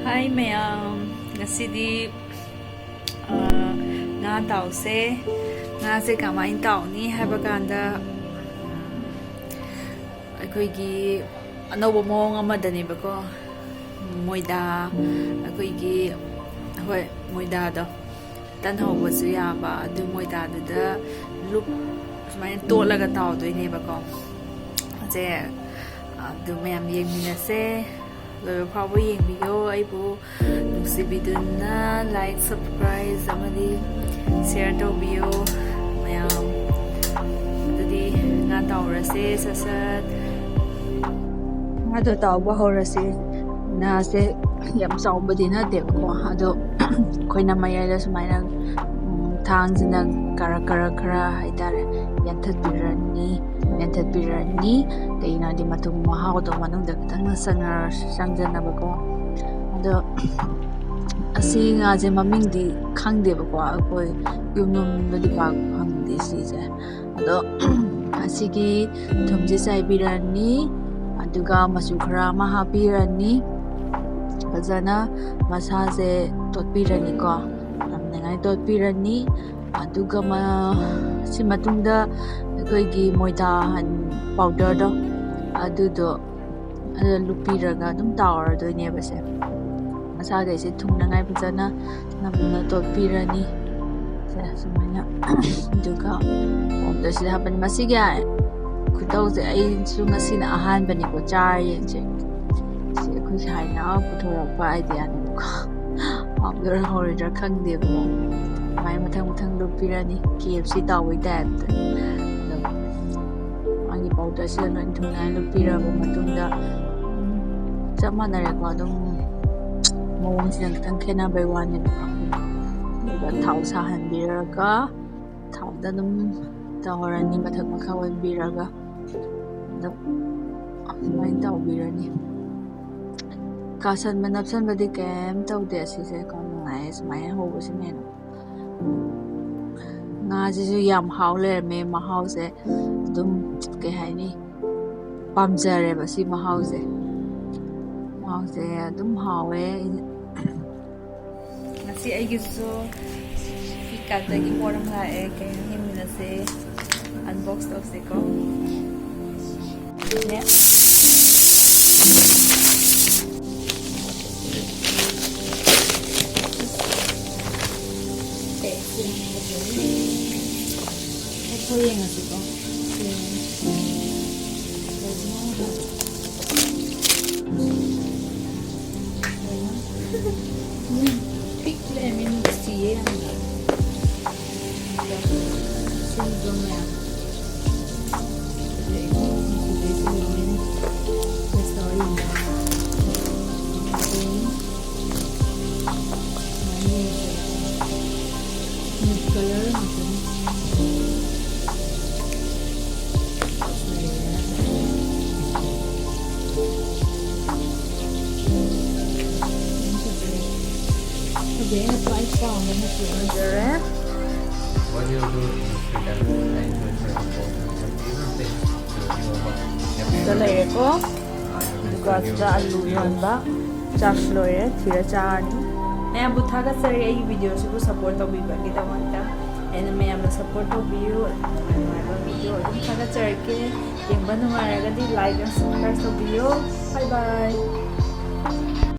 Hi mayam, ngasidi nga tause nga se kamain tauni haba kanda akoigi anoba mong amadani bako moida akoigi hoi moida do tan hoba su yaba adu moida da look sumai tolaga taw doine bako je adu mayam yengminase loyo pabo yengbiyo aibu nungsibiduna like subscribe amadi share tawbiyo mayam adudi nga tawrase sasat ado tawba horase na se yam sawbadi na debko ado koina mayala sumaina thangzina kara haidare yantat birani kaina di matung mahau do manung da tang sangjana bako ado asi nga je maming di khangde bako akoi yumnum badi pa hamdi si je ado asi ki thumji sai birani aduga masu khara ma habirani fazana masa je totbirani ko namngai totbirani aduga ma si matungda akoigi moida han powder do adudo lupiraga dum tawar do ne base masa ga se thungna ngai bajana namna totbirani sumana duga powder si haban masiga kutau je ai su ngasina ahan bani ko char yen je si khu sai na puthora pa idea ni ko powder horida khangde bo mai mathang lupirani KFC tawai that angi powder si no thunga lupira bo matungda chamanare ko adum mawang silang tang khena by one ni ba thau sa han biraga thau da dum tawrani mathak makhawan biraga da mai taw birani kasan manapsan badi kem taw de si se ko ngai smai ho bo si men nga ji yam haw le me ma haw se dum ke hai ni pamjare ba si ma haw se dum hawe ngasi ai gi so fikat da gi moram la e ke himna se unbox of se ko ne yang ngasih kok pik lemon sih yang sindromnya Again, a price form in the future. What do you do in the free time? I enjoy Dalay ko. Duga sa alu yon ba? Charge loye, tira charni. Naya buthaga sari ay video sibu support to biba kita manta. And may amna support to view. May video. Buthaga sari ke yung ba numaraga di like and subscribe to video. Bye bye.